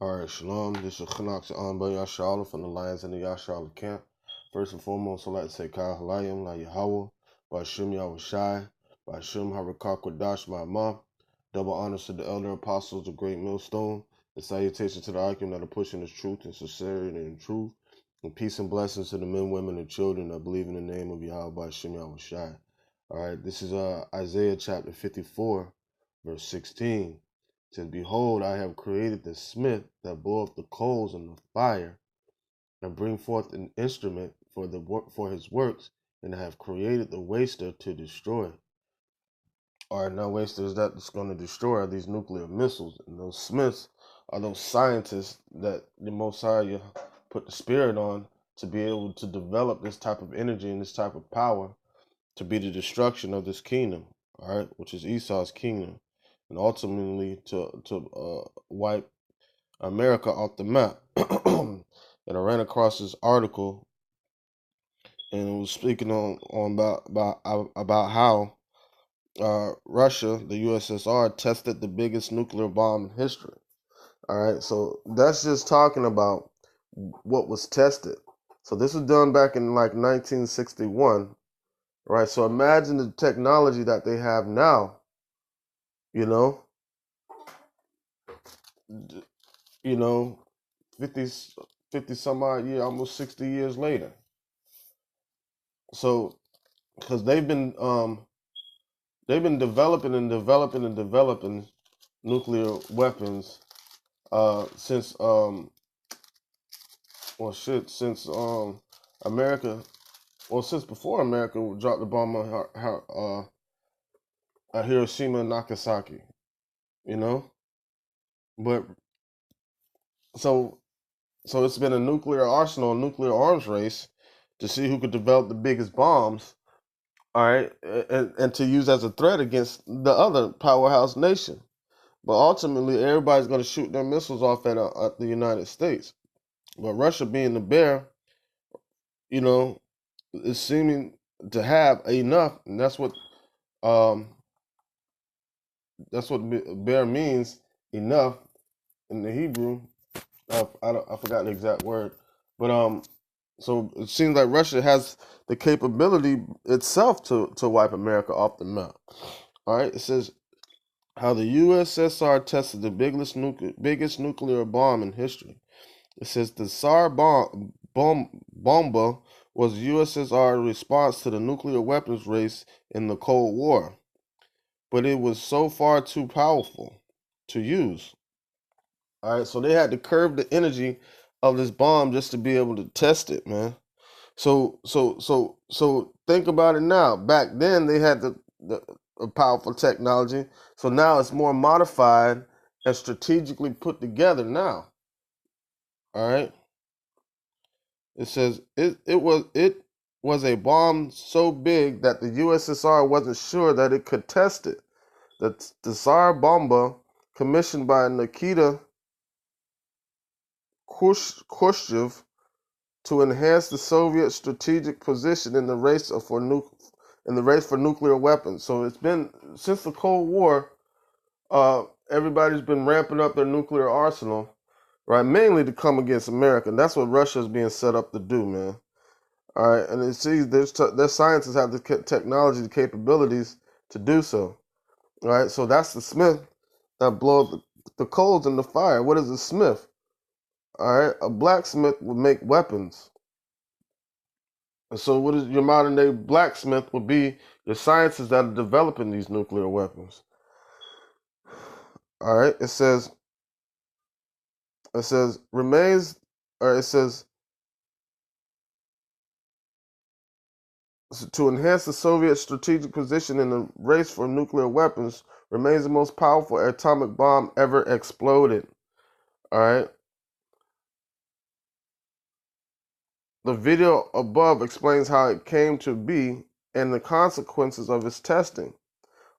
All right, shalom. This is Chanak's Anba Yashala from the Lions in the Yashala camp. First and foremost, I'd like to say Kyle Halayim, La Yahweh, Bashim Yahushai, Bashim Harakak Wadash Ma'amah. Double honors to the elder apostles, the great millstone. The salutation to the Akim that are pushing this truth and sincerity and truth. And peace and blessings to the men, women, and children that believe in the name of Yahweh Bashim Yahushai. All right, this is Isaiah chapter 54, verse 16. It says, Behold, I have created the smith that bloweth the coals in the fire, and bring forth an instrument for his works, and I have created the waster to destroy. All right, now wasters that's going to destroy are these nuclear missiles, and those smiths are those scientists that the Most High put the spirit on to be able to develop this type of energy and this type of power to be the destruction of this kingdom, all right, which is Esau's kingdom, and ultimately to wipe America off the map. And I ran across this article, and it was speaking on about how Russia, the USSR, tested the biggest nuclear bomb in history. All right, so that's just talking about what was tested. So this was done back in like 1961, right? So imagine the technology that they have now. You know, you know, 50 some odd year, almost 60 years later. So, because they've been developing and developing and developing nuclear weapons since since America, since before America dropped the bomb on Hiroshima and Nagasaki, you know. But so it's been a nuclear arsenal, a nuclear arms race to see who could develop the biggest bombs, all right, and to use as a threat against the other powerhouse nation. But ultimately, everybody's going to shoot their missiles off at the United States. But Russia, being the bear, you know, is seeming to have enough, and um, that's what bear means, enough in the Hebrew. I forgot the exact word, but so it seems like Russia has the capability itself to wipe America off the map. All right, it says how the USSR tested the biggest nuclear bomb in history. It says the Tsar Bomba was USSR's response to the nuclear weapons race in the Cold War, but it was so far too powerful to use. All right, so they had to curb the energy of this bomb just to be able to test it, man. So think about it now. Back then they had the powerful technology, so now it's more modified and strategically put together now. All right. It says it was a bomb so big that the USSR wasn't sure that it could test it. The Tsar Bomba, commissioned by Nikita Khrushchev to enhance the Soviet strategic position in the race for nuclear weapons. So it's been since the Cold War. Everybody's been ramping up their nuclear arsenal, right? Mainly to come against America. And that's what Russia is being set up to do, man. All right, and it sees their scientists have the technology, the capabilities to do so. All right, so that's the smith that blows the coals in the fire. What is a smith? All right, a blacksmith would make weapons. And so, what is your modern day blacksmith would be your scientists that are developing these nuclear weapons. All right, it says remains, or it says to enhance the Soviet strategic position in the race for nuclear weapons remains the most powerful atomic bomb ever exploded. All right. The video above explains how it came to be and the consequences of its testing.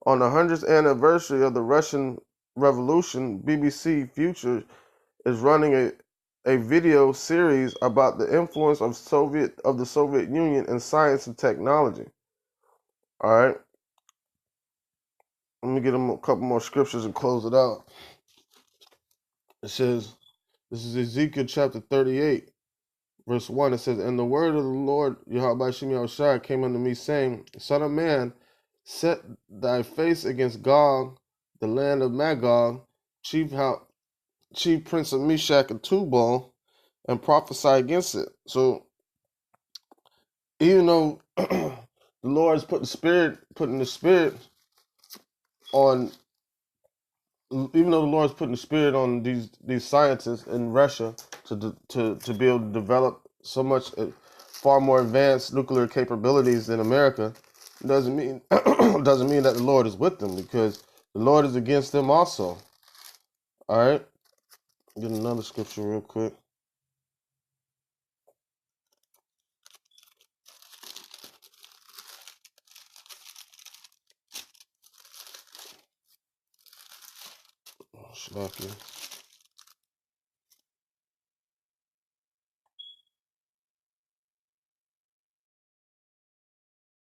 On the 100th anniversary of the Russian Revolution, BBC Future is running a video series about the influence of the Soviet Union in science and technology. All right. Let me get a couple more scriptures and close it out. It says, This is Ezekiel chapter 38, verse 1. It says, "And the word of the Lord, Yahweh Shem Yahushua, came unto me, saying, Son of man, set thy face against Gog, the land of Magog, chief prince of Meshach and Tubal, and prophesy against it." So even though the Lord is putting the spirit on, even though the Lord is putting the spirit on these scientists in Russia to be able to develop so much far more advanced nuclear capabilities than America, doesn't mean doesn't mean that the Lord is with them, because the Lord is against them also. All right, get another scripture real quick. Shalaki.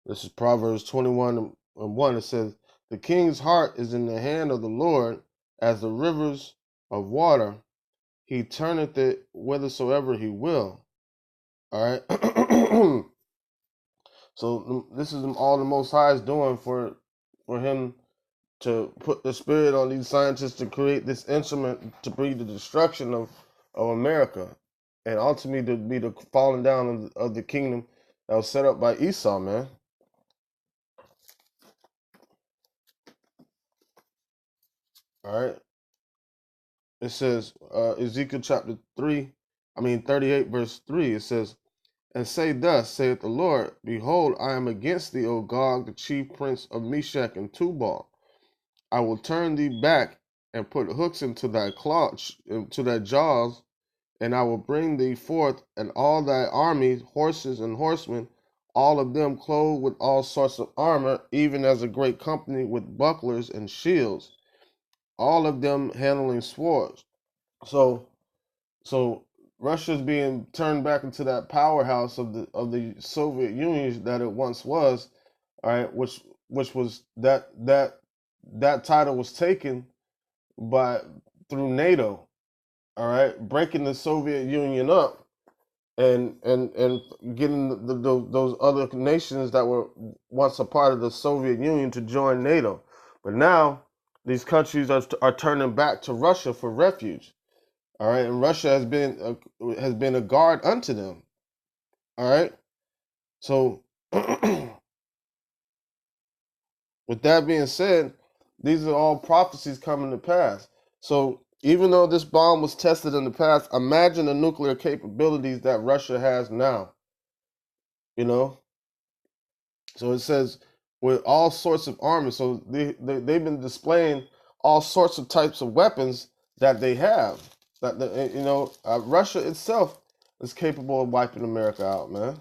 This is Proverbs 21:1. It says, "The king's heart is in the hand of the Lord, as the rivers of water. He turneth it whithersoever he will." All right. So this is all the Most High is doing for him to put the spirit on these scientists to create this instrument to bring the destruction of America, and ultimately to be the falling down of the kingdom that was set up by Esau, man. All right. It says, Ezekiel chapter 38, verse 3, it says, "And say thus, saith the Lord, Behold, I am against thee, O Gog, the chief prince of Meshach and Tubal. I will turn thee back and put hooks into thy claws, into thy jaws, and I will bring thee forth, and all thy armies, horses and horsemen, all of them clothed with all sorts of armor, even as a great company with bucklers and shields, all of them handling swords." So So Russia's being turned back into that powerhouse of the Soviet Union that it once was, all right, which was that title was taken by through NATO, all right, breaking the Soviet Union up and getting those other nations that were once a part of the Soviet Union to join NATO. But now these countries are turning back to Russia for refuge. All right, and Russia has been a guard unto them. All right, so with that being said, these are all prophecies coming to pass. So even though this bomb was tested in the past, imagine the nuclear capabilities that Russia has now. You know, so it says with all sorts of armor. So they've been displaying all sorts of types of weapons that they have. Russia itself is capable of wiping America out, man.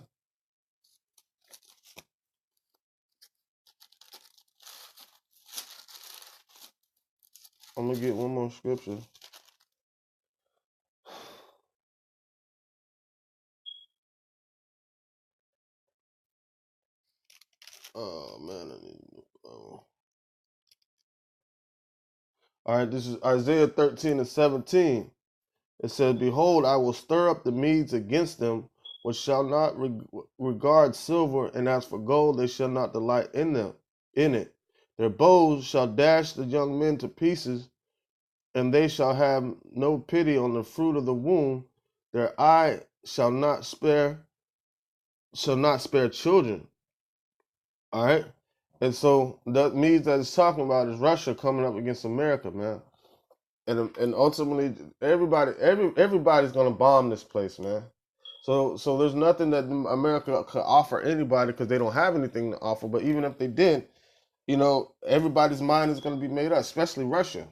I'm gonna get one more scripture. Oh man, I need. All right, this is Isaiah 13:17. It says, "Behold, I will stir up the Medes against them, which shall not regard silver, and as for gold, they shall not delight in it. Their bows shall dash the young men to pieces, and they shall have no pity on the fruit of the womb. Their eye shall not spare children." All right. And so that means that it's talking about is Russia coming up against America, man. And ultimately everybody's gonna bomb this place, man. So there's nothing that America could offer anybody because they don't have anything to offer. But even if they did, everybody's mind is gonna be made up, especially Russia.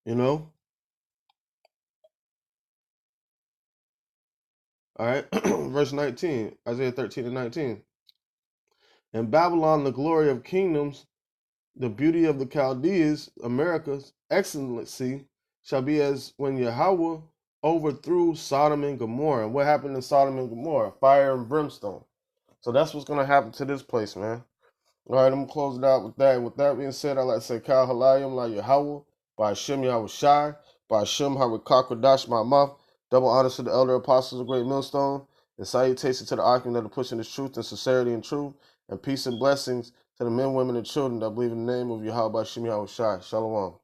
You know? All right. Verse 19, Isaiah 13:19. "In Babylon the glory of kingdoms, the beauty of the Chaldees, America's excellency, shall be as when Yahweh overthrew Sodom and Gomorrah." And what happened in Sodom and Gomorrah? Fire and brimstone. So that's what's going to happen to this place, man. All right, I'm going to close it out with that. With that being said, I'd like to say, Kal Halayim La Yahweh, by Hashem Yahweh Shai, By Hashem Harikakwadash, my mouth. Double honors to the elder apostles of Great Millstone, and salutations to the occupant that are pushing this truth and sincerity and truth, and peace and blessings to the men, women, and children that believe in the name of Yahweh Shem Yahweh Shai. Shalom.